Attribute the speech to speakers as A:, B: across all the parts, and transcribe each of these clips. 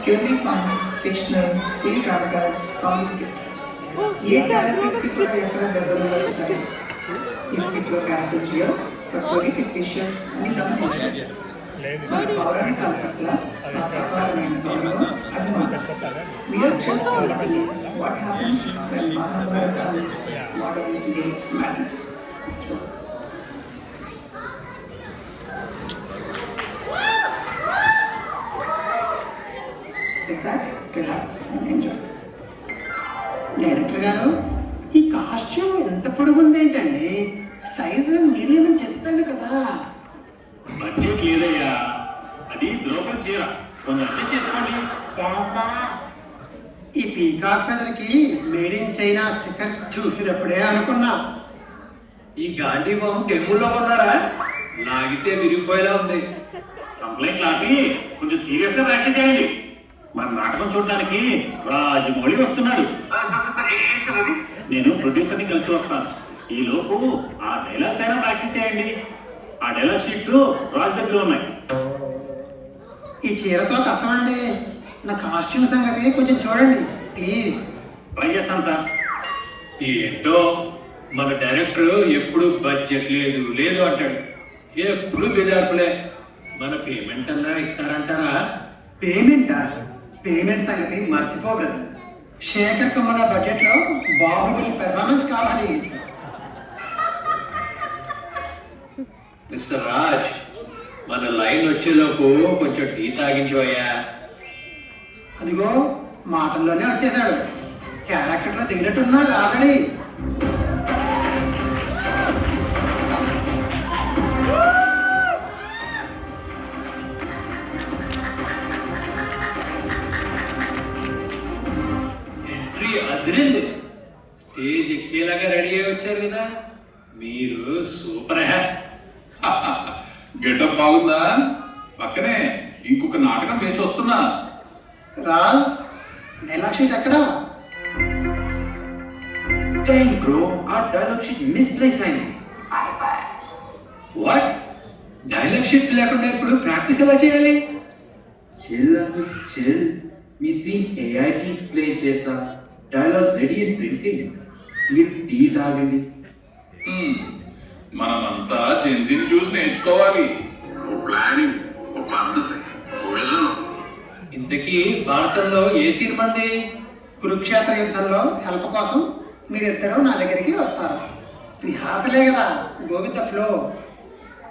A: purely fun, fictional, fully dramatized comedy skit. ये characters की थोड़ा यकड़ा गड़बड़ लगता है. इस skit లో characters real, a story fictitious అని గమనించాలి. మన పౌరాణిక పట్ల ఆ ప్రకారమైన గౌరవం అభిమానం. We are just looking at what happens when Mahabharata meets modern day madness. So sit back, relax and enjoy.
B: Director గారు, ఈ కాస్ట్యూమ్ ఎంత పొడుగుంది ఏంటండి? సైజు మీడియం అని చెప్పాను కదా.
C: బడ్జెట్ లేదయ్యా, అది ద్రౌపది చీర, కొంచెం అడ్జస్ట్ చేసుకోండి.
B: ఈ పీకాక్ ఫెదర్ కి మేడ్ ఇన్ చైనా స్టిక్కర్ చూసినప్పుడే అనుకున్నా.
D: ఈ గాంధీ ఫామ్ టెంపుల్లో కొన్నారా? లాగితే విరిగిపోయేలా ఉంది.
C: కంప్లైంట్ ఆపి కొంచెం సీరియస్ గా ప్రాక్టీస్ చేయండి. మన నాటకం చూడడానికి రాజమౌళి వస్తున్నాడు. నేను ప్రొడ్యూసర్ ని కలిసి వస్తాను. ఈ లోపు ఆ డైలాగ్స్ అయినా ప్రాక్టీస్ చేయండి. ఆ డైలాగ్ షీట్స్ రాజు దగ్గర ఉన్నాయి.
B: ఈ చీరతో కష్టమండి. నా కాస్ట్యూమ్ సంగతి కొంచెం చూడండి ప్లీజ్.
C: ట్రై చేస్తాను సార్.
D: ఏంటో మన డైరెక్టర్ ఎప్పుడు బడ్జెట్ లేదు లేదు అంటాడు, ఎప్పుడు బెదార్పులే. మన పేమెంట్ అన్నా ఇస్తారంటారా?
B: పేమెంట్ సంగతి మర్చిపోగలదు. శేఖర్ కమల బడ్జెట్ లో బాహుబలి పెర్ఫార్మెన్స్ కావాలి.
D: మిస్టర్ రాజ్, మన లైన్ వచ్చేలోపు కొంచెం టీ తాగించవయ్యా.
B: అదిగో మాటల్లోనే వచ్చేసాడు. క్యారెక్టర్ లో దిగినట్టున్నాడు ఆల్రెడీ.
D: ఎంట్రీ అదిరింది. స్టేజ్ ఎక్కేలాగా రెడీ అయి వచ్చారు కదా, మీరు సూపర్ హ్యా.
E: గెటప్ బాగుందా? పక్కనే ఇంకొక నాటకం వేసి వస్తున్నా.
B: రాజ్, డైలాగ్ షీట్ ఎక్కడా?
F: Dang bro, our dialogue sheet misplaced అయింది.
D: వాట్? డైలాగ్ షీట్స్ లేకుండా ఇప్పుడు ప్రాక్టీస్ ఎలా చేయాలి?
F: Chill uncles, chill. మీ సీన్ ఏఐకి ఎక్స్ప్లెయిన్ చేస్తా. Dialogues ready in printing. మీరు టీ తాగండి.
E: మనమంతా జెన్జీని చూసి నేర్చుకోవాలి.
G: ప్లానింగ్, ఒక పద్ధతి, ఒక విజన్.
D: ఇంతకీ భారతంలో ఏ సినిమా అండి?
B: కురుక్షేత్ర యుద్ధంలో హెల్ప్ కోసం మీరిద్దరూ నా దగ్గరికి వస్తారు. రిహార్సలే కదా, go with the flow.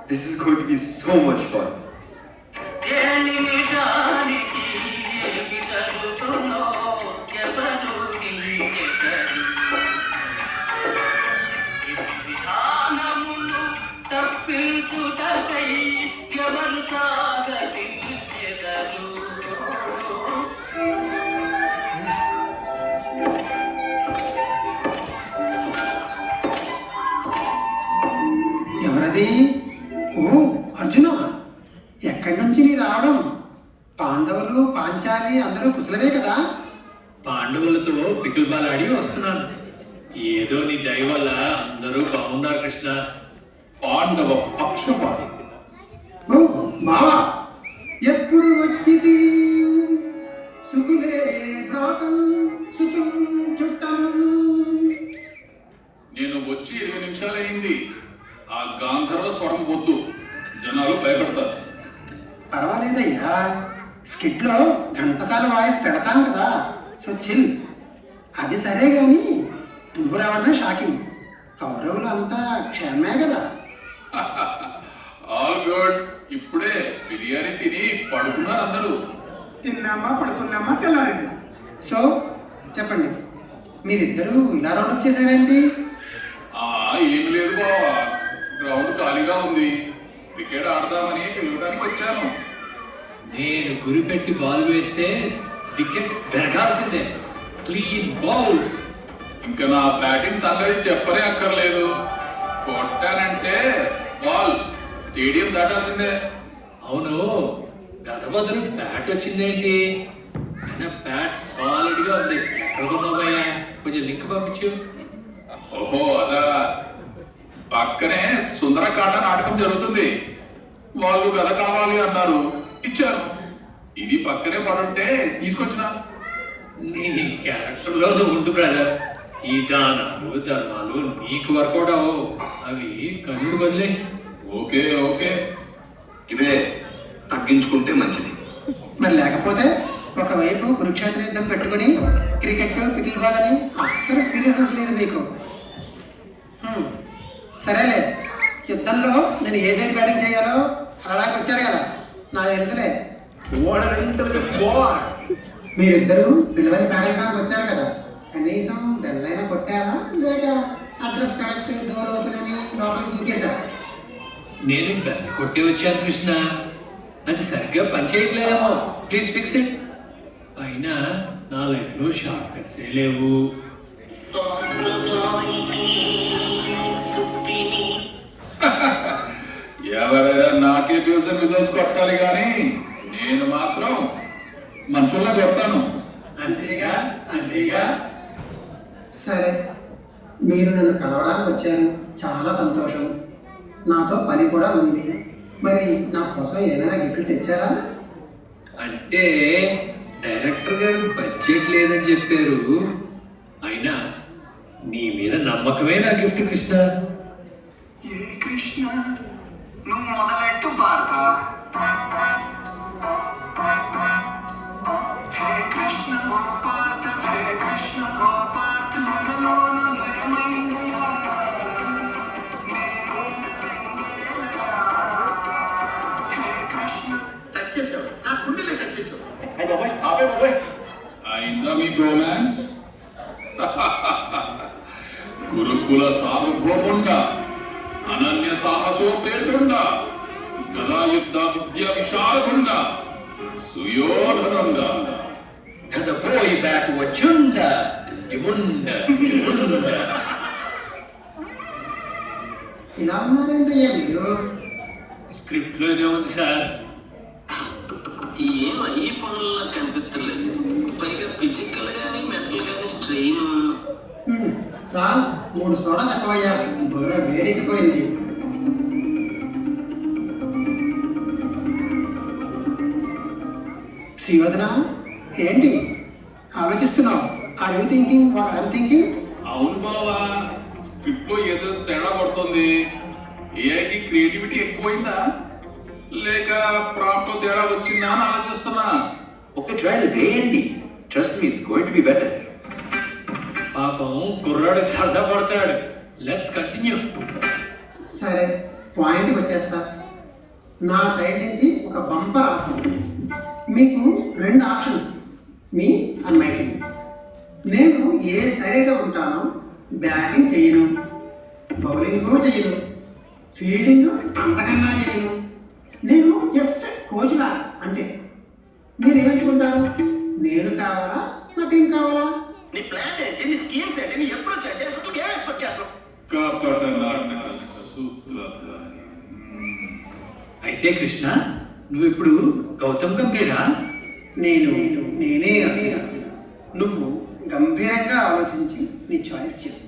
F: This is going to be so much fun.
B: ఎవరది? ఓ అర్జున, ఎక్కడి నుంచి నీ రావడం? పాండవులు పాంచాలి అందరూ కుశలమే కదా?
D: పాండవులతో పికిల్ బాల్ ఆడి వస్తున్నాను. ఏదో నీ దయ వల్ల అందరూ బాగున్నారు కృష్ణ.
E: పాండవ పక్షపాతి.
B: ఓ బావా, ఎప్పుడు వచ్చింది సుకులే భ్రాతం సుతం చుట్టం.
E: నేను వచ్చి 20 నిమిషాలైంది. ఆ గాంధర్వ స్వరం వద్దు, జనాలు భయపడతారు.
B: పర్వాలేదయ్యా, స్కిట్ లో ఘంటసాల వాయిస్ పెడతాం కదా, సో చిల్. అది సరే గాని నువ్వు రావడమే షాకింగ్. కౌరవులు అంతా క్షేమే కదా?
E: All good. ఇప్పుడే బిర్యానీ తిని పడుకున్నారు అందరూ.
B: తిన్నామా పడుకున్నామా తెల్లారిందా? సో చెప్పండి, మీరిద్దరూ ఇలా రౌండప్ చేశారేంటి?
E: ఏం లేదు బావా, గ్రౌండ్ ఖాళీగా ఉంది. క్రికెట్ ఆడదామని పిలవడానికి వచ్చాను.
D: నేను గురిపెట్టి బాల్ వేస్తే వికెట్ పెరగాల్సిందే. Clean bowled.
E: ఇంకా నా బ్యాటింగ్ సంగతి చెప్పనే అక్కర్లేదు. కొట్టానంటే బాల్ స్టేడియం దాటాల్సిందే.
D: అవును, గత బదులు బ్యాట్ వచ్చిందేంటి? అయినా బ్యాట్ సాలిడ్ గా ఉంది. ఎక్కడ కొన్నావయ్యా? కొంచెం లింక్ పంపించు.
E: ఓహో అదా, పక్కనే సుందరకాండ నాటకం జరుగుతుంది. వాళ్ళు కథ కావాలి అన్నారు, ఇచ్చాను. ఇది పక్కనే పడుంటే తీసుకొచ్చిన.
D: నీ క్యారెక్టర్లో నువ్వు ఉండు బ్రదర్. ఈ దానాలు ధర్మాలు నీకు వర్కౌట్ అవ్వవు, అవి కన్నుడు బదిలే.
E: Okay okay.
G: ఇవే తగ్గించుకుంటే మంచిది.
B: మరి లేకపోతే ఒకవైపు కురుక్షేత్ర యుద్ధం పెట్టుకుని క్రికెట్ పికిల్ బాల్ అని అస్సలు సీరియస్నెస్ లేదు మీకు. సరేలే, యుద్ధంలో నేను ఏ సైడ్ బ్యాటింగ్ చేయాలో అలాగే వచ్చారు కదా, నాకు తెలుసులే. మీరిద్దరూ పిల్లవని ఫ్యారెన్కానికి వచ్చారు కదా, కనీసం బెల్ అయినా కొట్టారా లేక అడ్రస్ కరెక్ట్ డోర్ ఓపెన్ అని లోపలికి దూకేశారు?
D: నేను బెల్ కొట్టి వచ్చాను కృష్ణ, అది సరిగ్గా పనిచేయట్లేదేమో, ప్లీజ్ ఫిక్స్ ఇట్. అయినా నా లైఫ్లో షార్ట్ కట్సే లేవు.
E: ఎవరైనా నాకే బిల్స్ కొట్టాలి కానీ నేను మాత్రం మనుషుల్లా కొడతాను.
B: అంతేగా అంతేగా. సరే, మీరు నన్ను కలవడానికి వచ్చారు, చాలా సంతోషం. నాతో పని కూడా ఉంది. మరి నా కోసం ఏమైనా గిఫ్ట్లు తెచ్చారా?
D: అంటే డైరెక్టర్ గారు బడ్జెట్ లేదని చెప్పారు. అయినా నీ మీద నమ్మకమే నా గిఫ్ట్ కృష్ణ.
B: ఏ కృష్ణ, నువ్వు మొదలెట్టు భారత. హే కృష్ణ ఓ భారత, హే కృష్ణ ఓ భారత, లయలోన లయమైందయా. హే కృష్ణ. టచ్ చేసావు, నా గుండెలే టచ్ చేసావు.
E: అయిందా మీ రొమాన్స్? గురుకుల సార్వభౌముండ, అనన్య సాహసోపేతుండ, గదాయుద్ధ విద్య విశారదుండ, సుయోధనుండ.
D: The boy back వచ్చుండా ఇముండ ఇముండ.
B: ఇలా ఉన్నారంటయ్యా మీరు?
D: స్క్రిప్ట్ లోనే ఉంది సార్.
H: ఏం అయ్యి పనుల్లో కనిపించలేదు, పైగా ఫిజికల్ గానీ మెంటల్ గానీ స్ట్రెయిన్.
B: రాజ్, 3 సోడా తక్కువయ్యా, బుర్ర వేడెక్కిపోయింది. శ్రీవదన, ఏంటి ఆలోచిస్తున్నావు? Are you thinking what I'm thinking?
E: అవును బావా, స్క్రిప్ట్ లో ఏదో తేడా కొడుతుంది. ఏఐకి క్రియేటివిటీ ఎక్కువైందా లేక ప్రాంప్ట్ లో తేడా వచ్చిందా అని ఆలోచిస్తున్నా.
F: ఒక ట్రయల్ వేయండి, trust me it's going to be better.
D: పాపం కుర్రాడు సరదా పడతాడు. Let's continue.
B: సరే, పాయింట్కి వచ్చేస్తా. నా సైడ్ నుంచి ఒక బంపర్ ఆఫర్. మీకు 2 options, me and my team. నేను ఏ సైడ్గా ఉంటానో బ్యాటింగ్ చేయను, బౌలింగ్ చేయను, ఫీల్డింగ్ అంతకన్నా చేయను. నేను జస్ట్ కోచ్లా అంతే. మీరు ఏమెంచుకుంటారు? నేను కావాలా, నా టీం కావాలా?
H: నీ ప్లాన్ ఏంటి, నీ స్కీమ్స్ ఏంటి, నీ అప్రోచ్ ఏంటి, అసలు ఏం ఎక్స్పెక్ట్ చేస్తావు?
E: కపట నాటక సూత్రధారి.
D: అయితే కృష్ణ, నువ్వు ఇప్పుడు గౌతమ్ గంభీరా?
B: నేనే అంటున్నా. నువ్వు గంభీరంగా ఆలోచించి నీ చాయిస్ చెప్పు.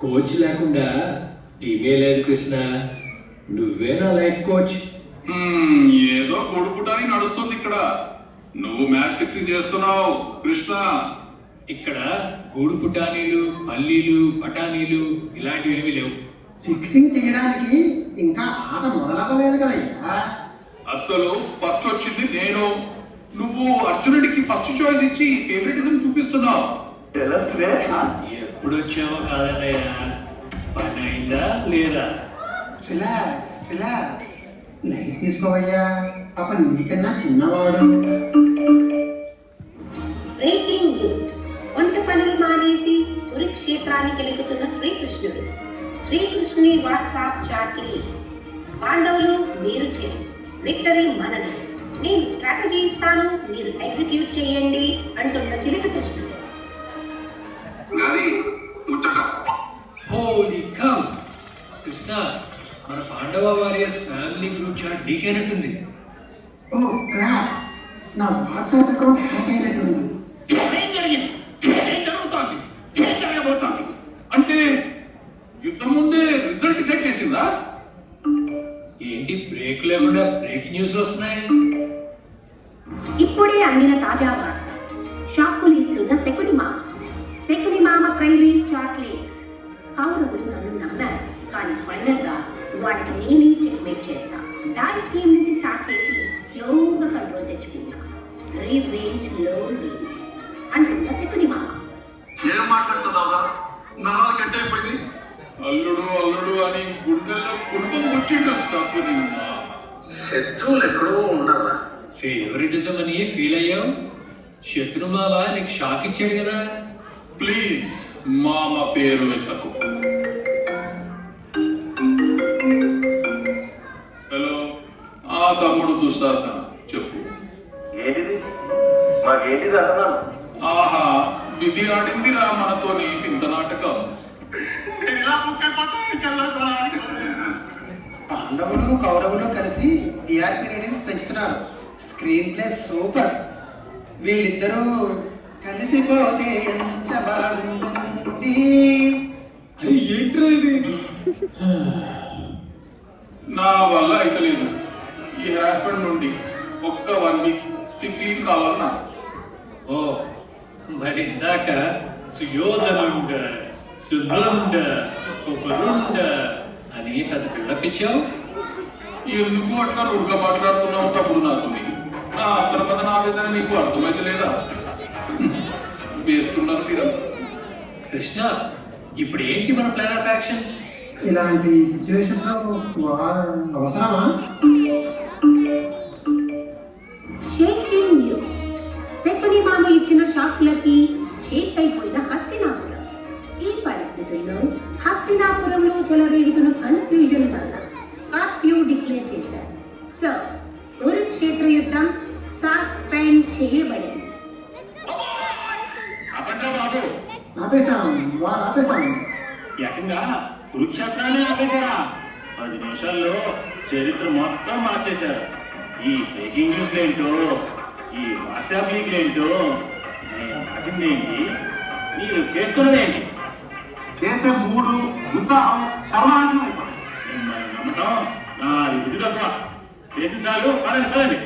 D: కోచ్ లేకుండా టీమే లేదు కృష్ణ, నువ్వే నా లైఫ్ కోచ్.
E: ఏదో గొడుపుటాని నడుస్తుంది ఇక్కడ. నువ్వు మ్యాచ్ ఫిక్సింగ్ చేస్తున్నావు కృష్ణ.
D: ఇక్కడ గూడు పుటానీలు, పల్లీలు, బఠానీలు ఇలాంటివి ఏమీ లేవు.
B: ఫిక్సింగ్ చేయడానికి ఇంకా ఆట మొదలవ్వలేదు కదయ్యా.
E: అసలు ఫస్ట్ వచ్చింది నేను. నువ్వు అర్జునుడికి ఫస్ట్ చాయిస్ ఇచ్చి ఫేవరెటిజం చూపిస్తున్నావు.
D: ఎప్పుడు వచ్చామో కాదన్నయ్యా, పని అయిందా లేదా?
B: రిలాక్స్ రిలాక్స్, లైట్ తీసుకోవయ్యా, పాప నీకన్నా చిన్నవాడు.
I: Breaking news. వంట పనులు మానేసి కురుక్షేత్రానికి వెలుగుతున్న శ్రీకృష్ణుడు. శ్రీకృష్ణుని వాట్సాప్ చాట్ లీక్. పాండవులు మీరు చేరు, విక్టరీ మనది. నేను స్ట్రాటజీ ఇస్తాను, మీరు ఎగ్జిక్యూట్ చేయండి అంటున్న చిలిపి కృష్ణుడు.
G: గది ముచ్చట.
D: హోలీ కౌ! కృష్ణ, మన Pandava warriors family group chat నీకేనట్టుంది.
B: ఓ క్రాప్, నా వాట్సాప్ అకౌంట్ హ్యాక్ అయినట్టుంది.
C: ఏం జరిగింది? ఏం జరుగుతోంది? ఏం జరగబోతోంది?
E: అంటే యుద్ధం ముందే రిజల్ట్ డిసైడ్ చేసిందా?
D: ఏంటి బ్రేక్ లేకుండా బ్రేకింగ్ న్యూస్ వస్తున్నాయి?
I: ఇప్పుడే అందిన తాజా వార్త. షాకులు ఇస్తున్న శకుని మామ ప్రైవేట్ చాక్లెట్స్. కౌరవులు నన్ను నమ్మారు, కానీ ఫైనల్ గా వాడికి నేనే చెక్మేట్ చేస్తా. డైస్ గేమ్ నుంచి స్టార్ట్ చేసి స్లోగా కంట్రోల్ తెచ్చుకున్నా. రివెంజ్ లోన్లీ అంటున్న శకుని మామ.
G: ఏం మాట్లాడుతున్నావురా? నరాలు కట్ అయిపోయింది.
E: అల్లుడు అల్లుడు అని గుండెల్లో కుటుంబం కూర్చుంటూ సక్కుని
G: శత్రువులు ఎక్కడో ఉన్నారా?
D: ఫేవరెటిజం అని ఫీల్ అయ్యావు? శత్రు మావా నీకు షాక్ ఇచ్చాడు కదా.
E: ప్లీజ్ మామ పేరు ఎత్తకు. హలో, ఆ తమ్ముడు దుశ్శాసన చెప్పు.
C: ఏంటిది? మాకేంటిది అన్నాను.
E: ఆహా, విధి ఆడిందిరా మనతోని ఇంత నాటకం.
B: పాండవులు కౌరవులు కలిసి టీఆర్పీ రేటింగ్స్ పెంచుతున్నారు. Screen play super. వీళ్ళిద్దరూ కలిసిపోతే ఎంత బాగుంటుంది.
D: ఏంట్రా ఇది?
E: నా వల్ల అయితే లేదు. ఈ హెరాస్మెంట్ నుండి ఒక్క 1 వీక్ సిక్ లీవ్ కావాలన్నా.
D: ఓ మరి ఇందాక సుయోధనుండ సుందరుండ ఉపరుండ అని పెద్ద పిల్లపిచ్చావు.
E: ఎందుకు అట్లా రూడ్గా మాట్లాడుతున్నావు తప్పుడు నాతో? నా అంతర్గత ఆవేదన నీకు అర్థమైతే లేదా? వేస్తున్నారు మీరంతా.
D: కృష్ణ, ఇప్పుడు ఏంటి మన ప్లాన్ ఆఫ్ యాక్షన్?
B: ఇలాంటి సిచ్యువేషన్లో వార్ అవసరమా?
I: Shaking news. శకుని మామ ఇచ్చిన షాకులకి షేక్ అయిపోయిన హస్తినాపురం. ఈ పరిస్థితుల్లో హస్తినాపురంలో చెలరేగుతున్న కన్ఫ్యూజన్ వల్ల కర్ఫ్యూ డిక్లేర్ చేశారు. సో కురుక్షేత్ర యుద్ధం సస్పెండ్ చేయబడింది.
C: అప్పట్లో బాబు
B: ఆపేశాం, వార్ ఆపేశాం.
C: ఏకంగా కురుక్షేత్రాన్ని ఆపేశారా? 10 నిమిషాల్లో చరిత్ర మొత్తం మార్చేశారు. ఈ బ్రేకింగ్ న్యూస్లు ఏంటో, ఈ వాట్సాప్ లీక్లు ఏంటో, నేను రాసిందేంటి, మీరు చేస్తున్నదేంటి?
G: చేసే మూడు ఉత్సాహం సర్వనాశనం అయిపోయింది.
C: మిమ్మల్ని నమ్మటం నా విధి తక్కువ. చేసిన చాలు, పదండి పదండి.